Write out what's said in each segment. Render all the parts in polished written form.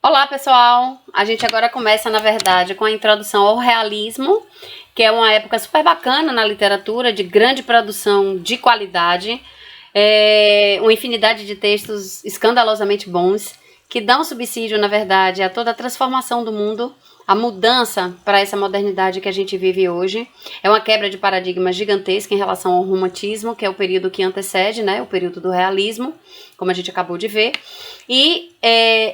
Olá, pessoal! A gente agora começa, na verdade, com a introdução ao realismo, que é uma época super bacana na literatura, de grande produção de qualidade, uma infinidade de textos escandalosamente bons, que dão subsídio, na verdade, a toda a transformação do mundo, a mudança para essa modernidade que a gente vive hoje. É uma quebra de paradigma gigantesca em relação ao romantismo, que é o período que antecede, né, o período do realismo, como a gente acabou de ver. E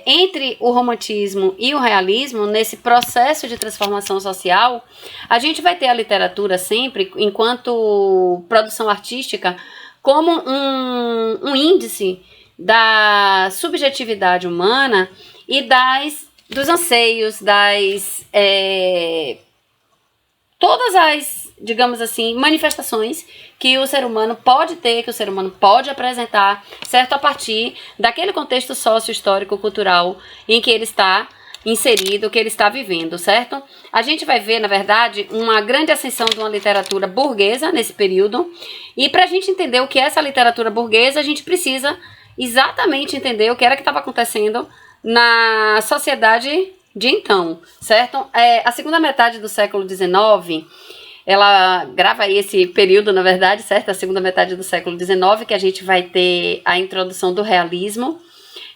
entre o romantismo e o realismo, nesse processo de transformação social, a gente vai ter a literatura sempre, enquanto produção artística, como um índice da subjetividade humana e dos anseios, todas as, digamos assim, manifestações que o ser humano pode ter, que o ser humano pode apresentar, certo? A partir daquele contexto sócio-histórico, cultural em que ele está inserido, que ele está vivendo, certo? A gente vai ver, na verdade, uma grande ascensão de uma literatura burguesa nesse período, e para a gente entender o que é essa literatura burguesa, a gente precisa exatamente entender o que era que estava acontecendo na sociedade de então, certo? A segunda metade do século XIX, ela grava aí esse período, na verdade, certo? A segunda metade do século XIX, que a gente vai ter a introdução do realismo.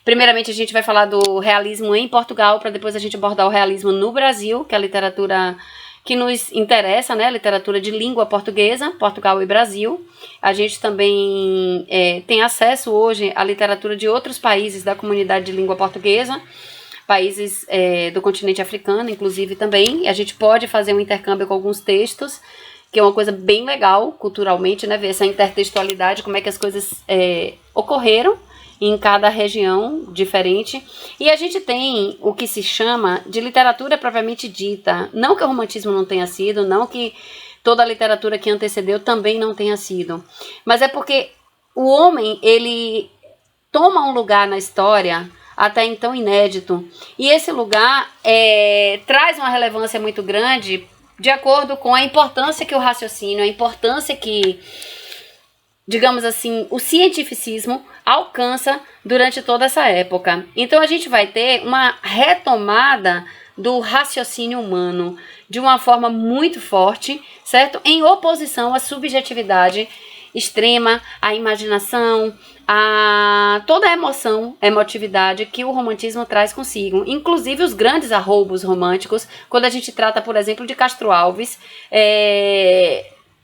Primeiramente, a gente vai falar do realismo em Portugal, para depois a gente abordar o realismo no Brasil, que é a literatura que nos interessa, né? Literatura de língua portuguesa, Portugal e Brasil. A gente também tem acesso hoje à literatura de outros países da comunidade de língua portuguesa, países do continente africano, inclusive também. A gente pode fazer um intercâmbio com alguns textos, que é uma coisa bem legal, culturalmente, né? Ver essa intertextualidade, como é que as coisas ocorreram em cada região diferente. E a gente tem o que se chama de literatura propriamente dita. Não que o romantismo não tenha sido, não que toda a literatura que antecedeu também não tenha sido. Mas é porque o homem, ele toma um lugar na história até então inédito. E esse lugar traz uma relevância muito grande de acordo com a importância que o raciocínio, a importância que, digamos assim, o cientificismo alcança durante toda essa época. Então a gente vai ter uma retomada do raciocínio humano de uma forma muito forte, certo? Em oposição à subjetividade extrema, à imaginação, a toda a emotividade que o romantismo traz consigo. Inclusive os grandes arroubos românticos, quando a gente trata, por exemplo, de Castro Alves,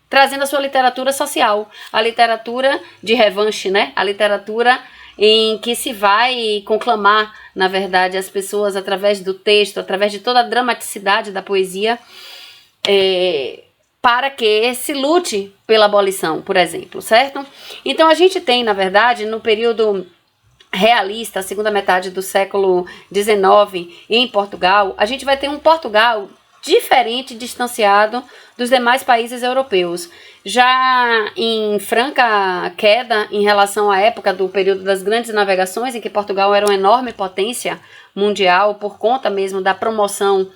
trazendo a sua literatura social, a literatura de revanche, né? A literatura em que se vai conclamar, na verdade, as pessoas através do texto, através de toda a dramaticidade da poesia, para que se lute pela abolição, por exemplo, certo? Então a gente tem, na verdade, no período realista, a segunda metade do século XIX, em Portugal, a gente vai ter um Portugal diferente, distanciado dos demais países europeus. Já em franca queda em relação à época do período das grandes navegações, em que Portugal era uma enorme potência mundial por conta mesmo da promoção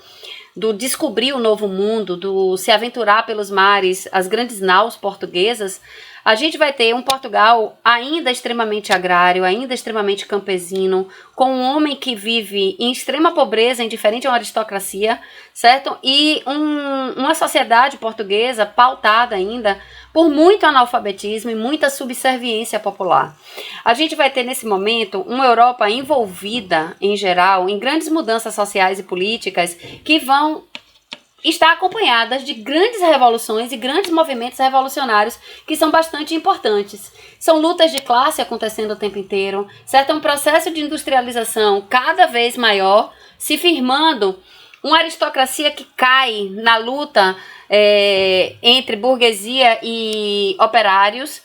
do descobrir o novo mundo, do se aventurar pelos mares, as grandes naus portuguesas, a gente vai ter um Portugal ainda extremamente agrário, ainda extremamente campesino, com um homem que vive em extrema pobreza, indiferente a uma aristocracia, certo? E uma sociedade portuguesa pautada ainda por muito analfabetismo e muita subserviência popular. A gente vai ter nesse momento uma Europa envolvida, em geral, em grandes mudanças sociais e políticas que vão está acompanhadas de grandes revoluções e grandes movimentos revolucionários que são bastante importantes. São lutas de classe acontecendo o tempo inteiro, certo? É um processo de industrialização cada vez maior, se firmando uma aristocracia que cai na luta entre burguesia e operários,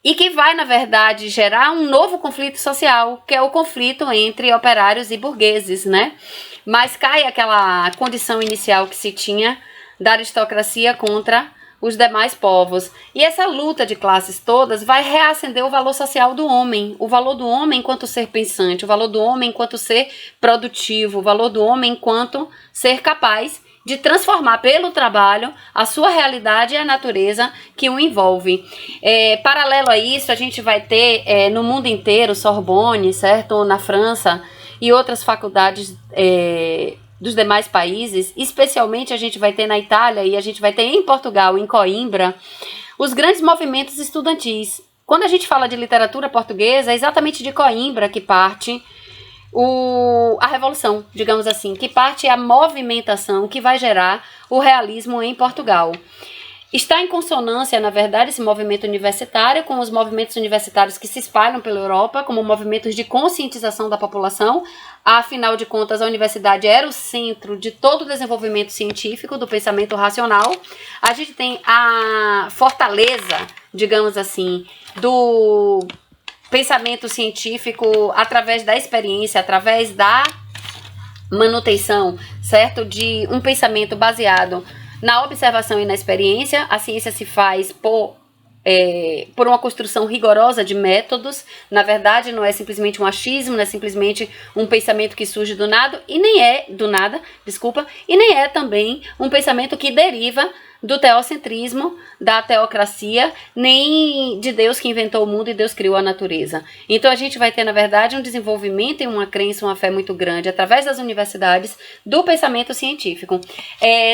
e que vai, na verdade, gerar um novo conflito social, que é o conflito entre operários e burgueses, né? Mas cai aquela condição inicial que se tinha da aristocracia contra os demais povos. E essa luta de classes todas vai reacender o valor social do homem, o valor do homem enquanto ser pensante, o valor do homem enquanto ser produtivo, o valor do homem enquanto ser capaz de transformar pelo trabalho a sua realidade e a natureza que o envolve. Paralelo a isso, a gente vai ter no mundo inteiro, Sorbonne, certo? Na França, e outras faculdades dos demais países, especialmente a gente vai ter na Itália e a gente vai ter em Portugal, em Coimbra, os grandes movimentos estudantis. Quando a gente fala de literatura portuguesa, é exatamente de Coimbra que parte a revolução, digamos assim, que parte a movimentação que vai gerar o realismo em Portugal. Está em consonância, na verdade, esse movimento universitário com os movimentos universitários que se espalham pela Europa como movimentos de conscientização da população. Afinal de contas, a universidade era o centro de todo o desenvolvimento científico, do pensamento racional. A gente tem a fortaleza, digamos assim, do pensamento científico através da experiência, através da manutenção, certo? De um pensamento baseado na observação e na experiência. A ciência se faz por uma construção rigorosa de métodos. Na verdade, não é simplesmente um achismo, não é simplesmente um pensamento que surge do nada, e nem é também um pensamento que deriva do teocentrismo, da teocracia, nem de Deus que inventou o mundo e Deus criou a natureza. Então a gente vai ter, na verdade, um desenvolvimento e uma crença, uma fé muito grande, através das universidades, do pensamento científico.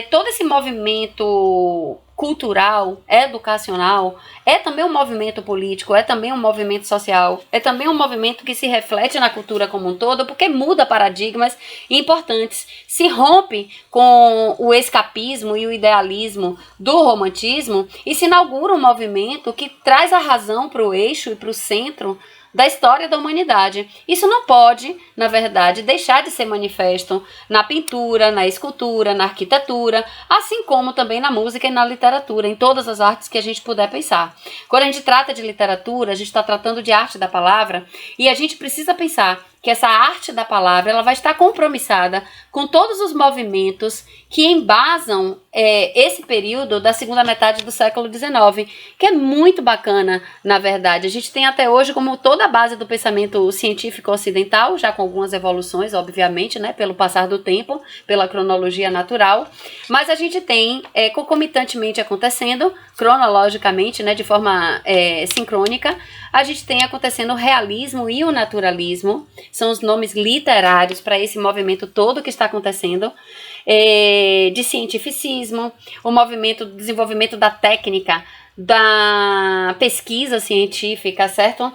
Todo esse movimento cultural, educacional, é também um movimento político, é também um movimento social, é também um movimento que se reflete na cultura como um todo, porque muda paradigmas importantes, se rompe com o escapismo e o idealismo do romantismo e se inaugura um movimento que traz a razão para o eixo e para o centro da história da humanidade. Isso não pode, na verdade, deixar de ser manifesto na pintura, na escultura, na arquitetura, assim como também na música e na literatura, em todas as artes que a gente puder pensar. Quando a gente trata de literatura, a gente está tratando de arte da palavra, e a gente precisa pensar que essa arte da palavra ela vai estar compromissada com todos os movimentos que embasam esse período da segunda metade do século XIX, que é muito bacana, na verdade. A gente tem até hoje como toda a base do pensamento científico ocidental, já com algumas evoluções, obviamente, né, pelo passar do tempo, pela cronologia natural, mas a gente tem concomitantemente acontecendo, cronologicamente, né, de forma sincrônica, a gente tem acontecendo o realismo e o naturalismo, são os nomes literários para esse movimento todo que está acontecendo, de cientificismo, o movimento do desenvolvimento da técnica, da pesquisa científica, certo?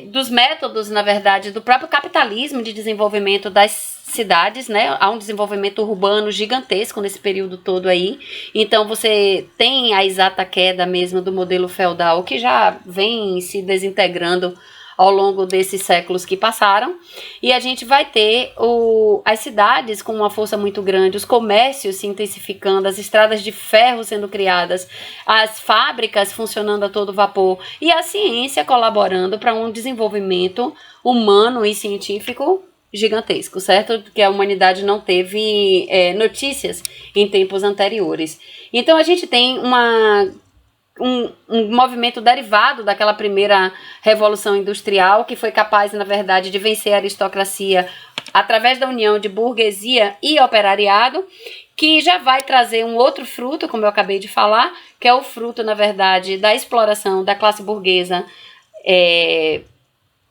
Dos métodos, na verdade, do próprio capitalismo de desenvolvimento das cidades, né? Há um desenvolvimento urbano gigantesco nesse período todo aí. Então você tem a exata queda mesmo do modelo feudal que já vem se desintegrando ao longo desses séculos que passaram, e a gente vai ter as cidades com uma força muito grande, os comércios se intensificando, as estradas de ferro sendo criadas, as fábricas funcionando a todo vapor, e a ciência colaborando para um desenvolvimento humano e científico gigantesco, certo? Que a humanidade não teve notícias em tempos anteriores. Então a gente tem um movimento derivado daquela primeira revolução industrial, que foi capaz, na verdade, de vencer a aristocracia através da união de burguesia e operariado, que já vai trazer um outro fruto, como eu acabei de falar, que é o fruto, na verdade, da exploração da classe burguesa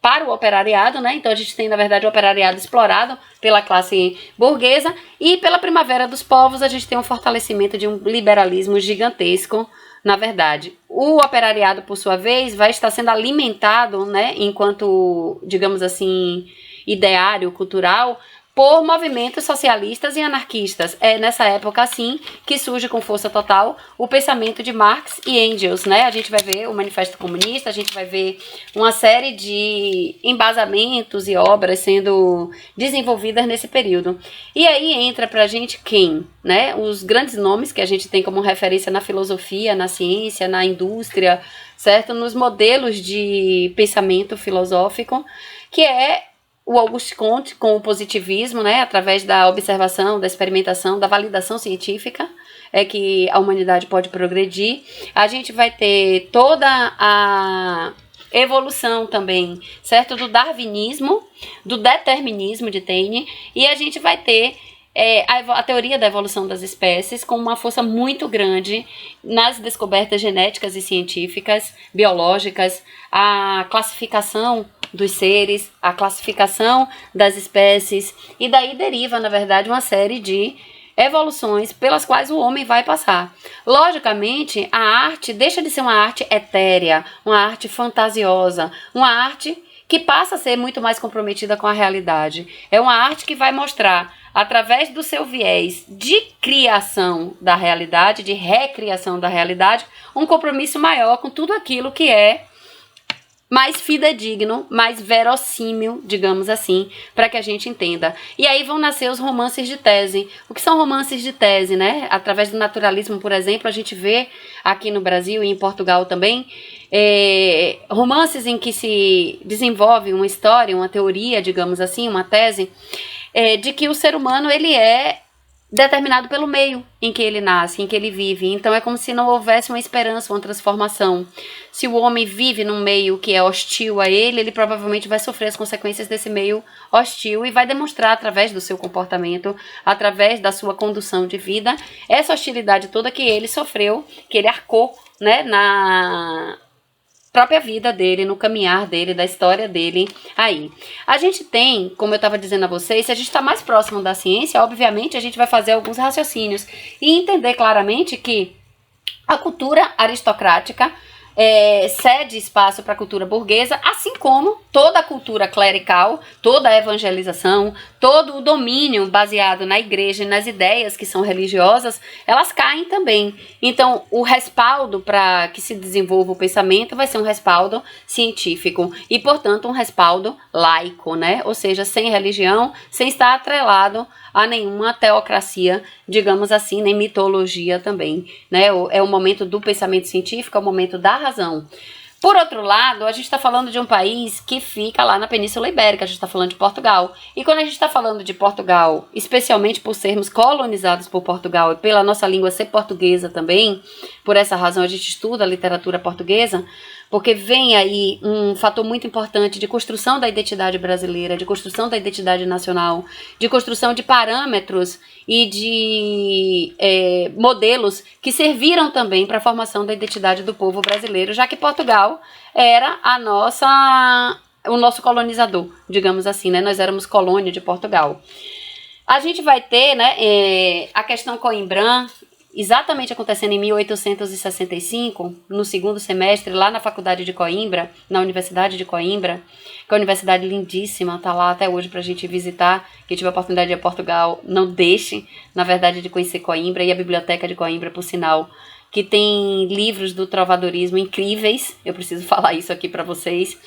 para o operariado, né? Então a gente tem, na verdade, o operariado explorado pela classe burguesa, e pela primavera dos povos a gente tem um fortalecimento de um liberalismo gigantesco. Na verdade, o operariado, por sua vez, vai estar sendo alimentado, né, enquanto, digamos assim, ideário cultural, por movimentos socialistas e anarquistas. É nessa época, assim, que surge com força total o pensamento de Marx e Engels, né? A gente vai ver o Manifesto Comunista, a gente vai ver uma série de embasamentos e obras sendo desenvolvidas nesse período. E aí entra pra gente quem, né? Os grandes nomes que a gente tem como referência na filosofia, na ciência, na indústria, certo? Nos modelos de pensamento filosófico, que é o Auguste Comte com o positivismo, né, através da observação, da experimentação, da validação científica, que a humanidade pode progredir. A gente vai ter toda a evolução também, certo, do darwinismo, do determinismo de Taine, e a gente vai ter a teoria da evolução das espécies com uma força muito grande nas descobertas genéticas e científicas, biológicas, a classificação dos seres, a classificação das espécies, e daí deriva, na verdade, uma série de evoluções pelas quais o homem vai passar. Logicamente, a arte deixa de ser uma arte etérea, uma arte fantasiosa, uma arte que passa a ser muito mais comprometida com a realidade. É uma arte que vai mostrar, através do seu viés de criação da realidade, de recriação da realidade, um compromisso maior com tudo aquilo que é mais fidedigno, mais verossímil, digamos assim, para que a gente entenda. E aí vão nascer os romances de tese. O que são romances de tese, né? Através do naturalismo, por exemplo, a gente vê aqui no Brasil e em Portugal também, romances em que se desenvolve uma história, uma teoria, digamos assim, uma tese, de que o ser humano ele é determinado pelo meio em que ele nasce, em que ele vive. Então é como se não houvesse uma esperança, uma transformação. Se o homem vive num meio que é hostil a ele, ele provavelmente vai sofrer as consequências desse meio hostil e vai demonstrar através do seu comportamento, através da sua condução de vida, essa hostilidade toda que ele sofreu, que ele arcou, né, na própria vida dele, no caminhar dele, da história dele aí. A gente tem, como eu estava dizendo a vocês, se a gente está mais próximo da ciência, obviamente a gente vai fazer alguns raciocínios e entender claramente que a cultura aristocrática cede espaço para a cultura burguesa, assim como toda a cultura clerical, toda a evangelização, todo o domínio baseado na igreja e nas ideias que são religiosas, elas caem também. Então, o respaldo para que se desenvolva o pensamento vai ser um respaldo científico e, portanto, um respaldo laico, né? Ou seja, sem religião, sem estar atrelado a nenhuma teocracia, digamos assim, nem mitologia também, né? É o momento do pensamento científico, é o momento da razão. Por outro lado, a gente está falando de um país que fica lá na Península Ibérica, a gente está falando de Portugal. E quando a gente está falando de Portugal, especialmente por sermos colonizados por Portugal e pela nossa língua ser portuguesa também, por essa razão a gente estuda a literatura portuguesa, porque vem aí um fator muito importante de construção da identidade brasileira, de construção da identidade nacional, de construção de parâmetros e de modelos que serviram também para a formação da identidade do povo brasileiro, já que Portugal era o nosso colonizador, digamos assim, né? Nós éramos colônia de Portugal. A gente vai ter, né, a questão Coimbra, exatamente acontecendo em 1865, no segundo semestre, lá na faculdade de Coimbra, na Universidade de Coimbra, que é uma universidade lindíssima, tá lá até hoje pra gente visitar. Quem tiver a oportunidade de ir a Portugal, não deixe, na verdade, de conhecer Coimbra, e a Biblioteca de Coimbra, por sinal, que tem livros do trovadorismo incríveis. Eu preciso falar isso aqui para vocês.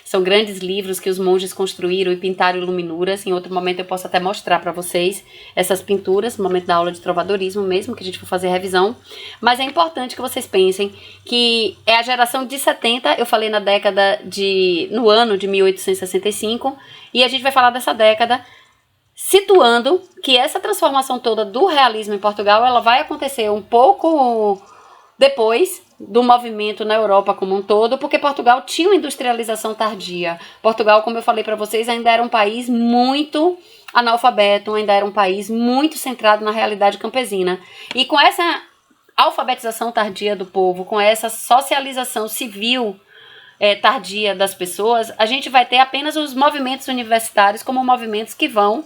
São grandes livros que os monges construíram e pintaram iluminuras. Em outro momento eu posso até mostrar para vocês essas pinturas, no momento da aula de trovadorismo mesmo, que a gente for fazer revisão. Mas é importante que vocês pensem que é a geração de 70, eu falei no ano de 1865, e a gente vai falar dessa década situando que essa transformação toda do realismo em Portugal, ela vai acontecer um pouco depois do movimento na Europa como um todo, porque Portugal tinha uma industrialização tardia. Portugal, como eu falei para vocês, ainda era um país muito analfabeto, ainda era um país muito centrado na realidade campesina. E com essa alfabetização tardia do povo, com essa socialização civil tardia das pessoas, a gente vai ter apenas os movimentos universitários como movimentos que vão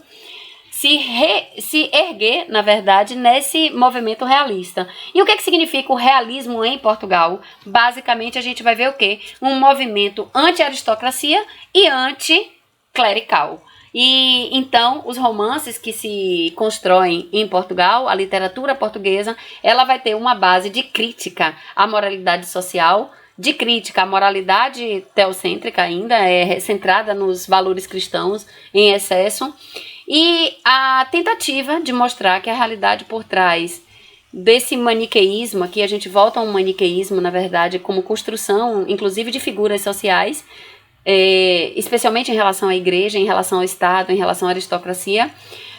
se erguer, na verdade, nesse movimento realista. E o que significa o realismo em Portugal? Basicamente, a gente vai ver o quê? Um movimento anti-aristocracia e anti-clerical. E então, os romances que se constroem em Portugal, a literatura portuguesa, ela vai ter uma base de crítica à moralidade social, de crítica à moralidade teocêntrica ainda, centrada nos valores cristãos em excesso, e a tentativa de mostrar que a realidade por trás desse maniqueísmo, aqui a gente volta a um maniqueísmo, na verdade, como construção, inclusive de figuras sociais, especialmente em relação à igreja, em relação ao Estado, em relação à aristocracia,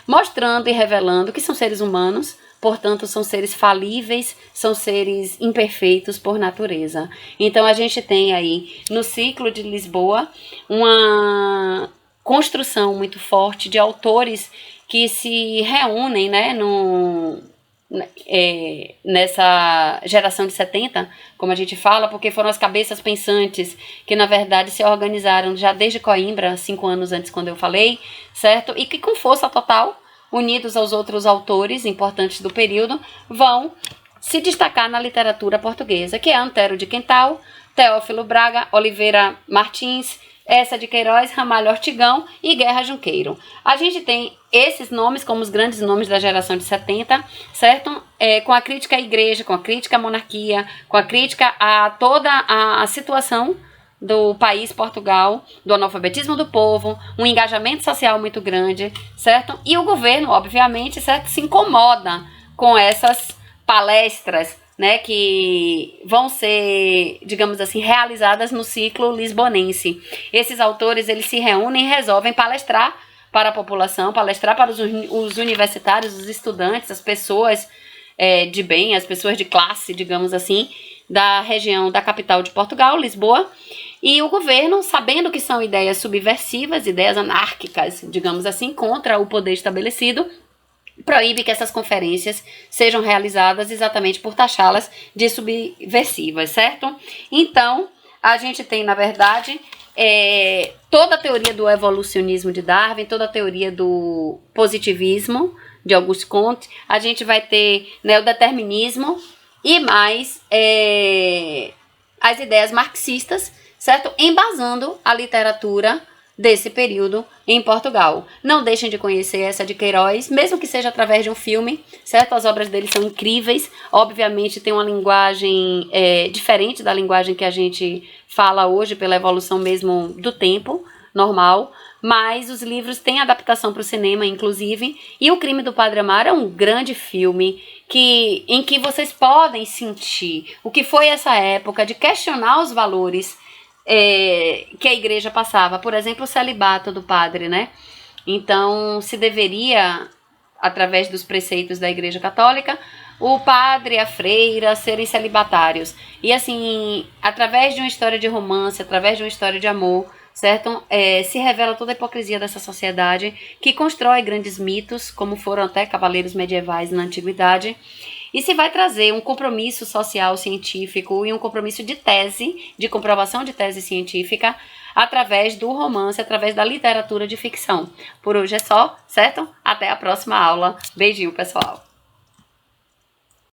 mostrando e revelando que são seres humanos, portanto, são seres falíveis, são seres imperfeitos por natureza. Então, a gente tem aí, no ciclo de Lisboa, uma construção muito forte de autores que se reúnem, né, nessa geração de 70, como a gente fala, porque foram as cabeças pensantes que, na verdade, se organizaram já desde Coimbra, 5 anos antes, quando eu falei, certo? E que, com força total, unidos aos outros autores importantes do período, vão se destacar na literatura portuguesa, que é Antero de Quental, Teófilo Braga, Oliveira Martins, Essa de Queiroz, Ramalho Ortigão e Guerra Junqueiro. A gente tem esses nomes como os grandes nomes da geração de 70, certo? Com a crítica à igreja, com a crítica à monarquia, com a crítica a toda a situação do país Portugal, do analfabetismo do povo, um engajamento social muito grande, certo? E o governo, obviamente, certo, se incomoda com essas palestras, né, que vão ser, digamos assim, realizadas no ciclo lisbonense. Esses autores, eles se reúnem e resolvem palestrar para a população, palestrar para os universitários, os estudantes, as pessoas de bem, as pessoas de classe, digamos assim, da região da capital de Portugal, Lisboa. E o governo, sabendo que são ideias subversivas, ideias anárquicas, digamos assim, contra o poder estabelecido, proíbe que essas conferências sejam realizadas exatamente por taxá-las de subversivas, certo? Então, a gente tem, na verdade, toda a teoria do evolucionismo de Darwin, toda a teoria do positivismo de Auguste Comte, a gente vai ter, né, o determinismo e mais as ideias marxistas, certo? Embasando a literatura desse período em Portugal. Não deixem de conhecer Essa de Queiroz, mesmo que seja através de um filme, certo? As obras dele são incríveis, obviamente tem uma linguagem diferente da linguagem que a gente fala hoje, pela evolução mesmo do tempo normal, mas os livros têm adaptação para o cinema, inclusive, e O Crime do Padre Amaro é um grande filme em que vocês podem sentir o que foi essa época de questionar os valores que a igreja passava, por exemplo, o celibato do padre, né? Então, se deveria, através dos preceitos da Igreja Católica, o padre e a freira serem celibatários. E assim, através de uma história de romance, através de uma história de amor, certo? Se revela toda a hipocrisia dessa sociedade que constrói grandes mitos, como foram até cavaleiros medievais na antiguidade, e se vai trazer um compromisso social científico e um compromisso de tese, de comprovação de tese científica, através do romance, através da literatura de ficção. Por hoje é só, certo? Até a próxima aula. Beijinho, pessoal!